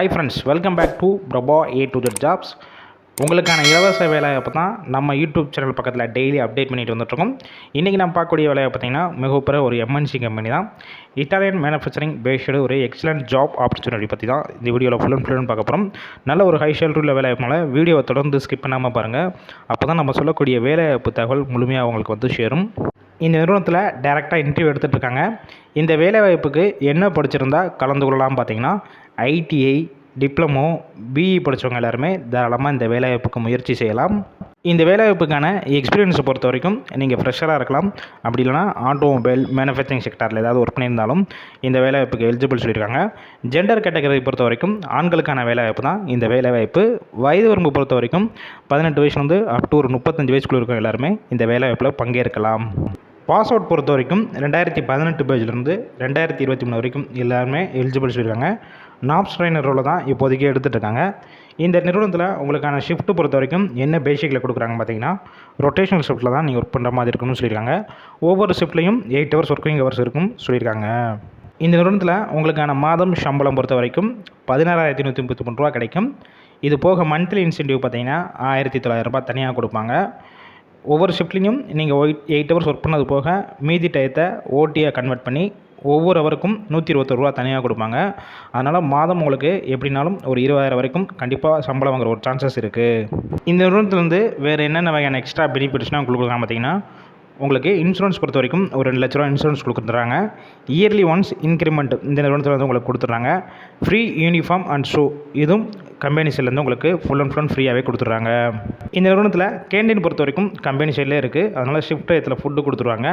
Hi friends, welcome back to Prabha A to Z jobs. உங்களுக்கான இலவச வேலைவாய்ப்பு தான் நம்ம யூடியூப் சேனல் பக்கத்தில் டெய்லி அப்டேட் பண்ணிட்டு வந்துட்டுருக்கோம். இன்றைக்கி நான் பார்க்கக்கூடிய வேலையை பார்த்தீங்கன்னா மிகப்பெரிய ஒரு MNC கம்பெனி தான். இட்டாலியன் மேனுஃபேக்சரிங் பேஸ்டு ஒரு எக்ஸலண்ட் ஜாப் ஆப்பர்ச்சுனிட்டி பற்றி தான் இந்த வீடியோவில் ஃபுல் அண்ட் பார்க்க போகிறோம். நல்ல ஒரு ஹை சேலரியில் வேலைவாய்ப்புனால வீடியோவை தொடர்ந்து ஸ்கிப் பண்ணாமல் பாருங்கள். அப்போ தான் நம்ம சொல்லக்கூடிய வேலைவாய்ப்பு தகவல் முழுமையாக அவங்களுக்கு வந்து சேரும். இந்த நிறுவனத்தில் டைரெக்டாக இன்டர்வியூ எடுத்துகிட்டு இருக்காங்க. இந்த வேலைவாய்ப்புக்கு என்ன படிச்சிருந்தா கலந்து கொள்ளலாம் பார்த்தீங்கன்னா ITI, டிப்ளமோ, BE படித்தவங்க எல்லாருமே தாராளமாக இந்த வேலைவாய்ப்புக்கு முயற்சி செய்யலாம். இந்த வேலைவாய்ப்புக்கான எக்ஸ்பீரியன்ஸை பொறுத்த வரைக்கும் நீங்கள் ஃப்ரெஷராக இருக்கலாம். அப்படி இல்லைனா ஆட்டோமொபைல் மேனுஃபேக்சரிங் செக்டாரில் ஏதாவது ஒர்க் பண்ணியிருந்தாலும் இந்த வேலைவாய்ப்புக்கு எலிஜிபிள் சொல்லியிருக்காங்க. ஜெண்டர் கேட்டகரி பொறுத்த வரைக்கும் ஆண்களுக்கான வேலைவாய்ப்பு தான் இந்த வேலைவாய்ப்பு. வயது வரம்பு பொறுத்த வரைக்கும் 18 வயசுலேருந்து அப் டு ஒரு 35 வயசுக்குள்ள இருக்கவங்க எல்லாருமே இந்த வேலைவாய்ப்பில் பங்கேற்கலாம். பாஸ் அவுட் பொறுத்த வரைக்கும் 2018 பேஜ்லேருந்து 2023 வரைக்கும் எல்லாருமே எலிஜிபிள் சொல்லியிருக்காங்க. நாப்ஸ் ட்ரைனர் ரோலை தான் இப்போதைக்கு எடுத்துகிட்டு இருக்காங்க. இந்த நிறுவனத்தில் உங்களுக்கான ஷிஃப்ட்டு பொறுத்த வரைக்கும் என்ன பேசிக்கில் கொடுக்குறாங்க பார்த்தீங்கன்னா ரொட்டேஷனல் ஷிஃப்ட்டில் தான் நீங்கள் ஒர்க் பண்ணுற மாதிரி இருக்குன்னு சொல்லியிருக்காங்க. ஒவ்வொரு ஷிஃப்ட்லையும் 8 ஹவர்ஸ் ஒர்க்கிங் ஹவர்ஸ் இருக்கும் சொல்லியிருக்காங்க. இந்த நிறுவனத்தில் உங்களுக்கான மாதம் சம்பளம் பொறுத்த வரைக்கும் 16,133 ரூபா கிடைக்கும். இது போக மந்த்லி இன்சென்டிவ் பார்த்தீங்கன்னா 1,900 ரூபாய் தனியாக கொடுப்பாங்க. ஒவ்வொரு ஷிஃப்ட்லேயும் நீங்கள் 8 ஹவர்ஸ் ஒர்க் பண்ணது போக மீதி டயத்தை ஓட்டியாக கன்வெர்ட் பண்ணி ஒவ்வொரு ஹவருக்கும் 120 ரூபா தனியாக கொடுப்பாங்க. அதனால் மாதம் உங்களுக்கு எப்படினாலும் ஒரு 20,000 வரைக்கும் கண்டிப்பாக சம்பளம் வாங்குற ஒரு சான்சஸ் இருக்குது. இந்த நிறுவனத்துலேருந்து வேறு என்னென்ன வகையான எக்ஸ்ட்ரா பெனிஃபிட்ஸ்னால் உங்களுக்கு கொடுக்கலாம் பார்த்தீங்கன்னா உங்களுக்கு இன்சூரன்ஸ் பொறுத்த வரைக்கும் ஒரு 2 லட்ச ரூபா இன்சூரன்ஸ் கொடுத்துட்றாங்க. இயர்லி ஒன்ஸ் இன்க்ரிமெண்ட் இந்த நிறுவனத்தில் வந்து உங்களுக்கு கொடுத்துட்றாங்க. ஃப்ரீ யூனிஃபார்ம் அண்ட் ஷூ இதுவும் கம்பெனி சைட்லேருந்து உங்களுக்கு ஃபுல் அண்ட் ஃபுல் ஃப்ரீயாகவே கொடுத்துட்றாங்க. இந்த நிறுவனத்தில் கேண்டீன் பொறுத்த வரைக்கும் கம்பெனி சைட்லேயே இருக்குது. அதனால் ஷிஃப்ட் டயத்தில் ஃபுட்டு கொடுத்துருவாங்க.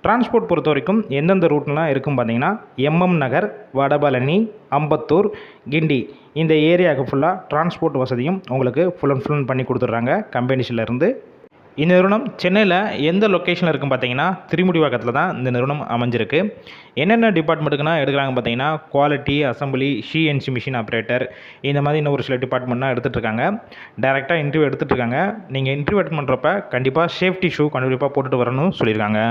டிரான்ஸ்போர்ட் பொறுத்த வரைக்கும் எந்தெந்த ரூட்லாம் இருக்கும் பார்த்தீங்கன்னா MM நகர், வடபழனி, அம்பத்தூர், கிண்டி இந்த ஏரியாவுக்கு ஃபுல்லாக டிரான்ஸ்போர்ட் வசதியும் உங்களுக்கு ஃபுல் அண்ட் ஃபுல் பண்ணி கொடுத்துட்றாங்க கம்பெனி சைட்லேருந்து. இந்த நிறுவனம் சென்னையில் எந்த லொக்கேஷனில் இருக்கும் பார்த்தீங்கன்னா திருமுடிவாக்கத்தில் தான் இந்த நிறுவனம் அமைஞ்சிருக்கு. என்னென்ன டிபார்ட்மெண்ட்டுக்குன்னா எடுக்கிறாங்க பார்த்தீங்கன்னா quality, assembly, CNC machine operator இந்த மாதிரி இன்னும் ஒரு சில டிபார்ட்மெண்ட்லாம் எடுத்துகிட்டு இருக்காங்க. டேரெக்டாக இன்டர்வியூ எடுத்துகிட்டு இருக்காங்க. நீங்கள் இன்டர்வியூ அட்டெண்ட் பண்ணுறப்ப கண்டிப்பாக சேஃப்டி ஷூ கண்டிப்பாக போட்டுட்டு வரணும்னு சொல்லியிருக்காங்க.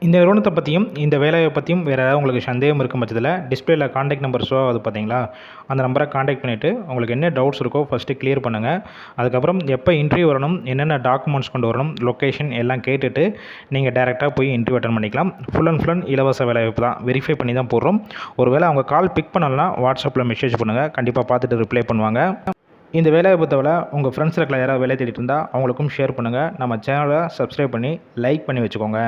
இந்த நிறுவனத்தை பற்றியும் இந்த வேலையை பற்றியும் வேறு ஏதாவது உங்களுக்கு சந்தேகம் இருக்கும் பட்சத்தில் டிஸ்பிளேல காண்டாக்ட் நம்பர் ஷோ அது பார்த்தீங்களா, அந்த நம்பரை காண்டாக்ட் பண்ணிவிட்டு உங்களுக்கு என்ன டவுட்ஸ் இருக்கோ ஃபஸ்ட்டு கிளியர் பண்ணுங்கள். அதுக்கப்புறம் எப்போ இன்டர்வியூ வரணும், என்னென்ன டாக்குமெண்ட்ஸ் கொண்டு வரணும், லொக்கேஷன் எல்லாம் கேட்டுட்டு நீங்கள் டேரெக்டாக போய் இன்டர்வியூ அட்டெண்ட் பண்ணிக்கலாம். ஃபுல் அண்ட் ஃபுல் இலவச வேலைவாய்ப்பு தான், வெரிஃபை பண்ணி தான் போடுறோம். ஒருவேளை அவங்க கால் பிக் பண்ணலன்னா வாட்ஸ்அப்பில் மெசேஜ் பண்ணுங்கள், கண்டிப்பாக பார்த்துட்டு ரிப்ளை பண்ணுவாங்க. இந்த வேலைவாய்ப்பு தவிர உங்கள் ஃப்ரெண்ட்ஸ் சர்க்கிளில் யாராவது வேலை தேடிட்டு இருந்தால் அவங்களுக்கும் ஷேர் பண்ணுங்கள். நம்ம சேனலை சப்ஸ்கிரைப் பண்ணி லைக் பண்ணி வச்சுக்கோங்க.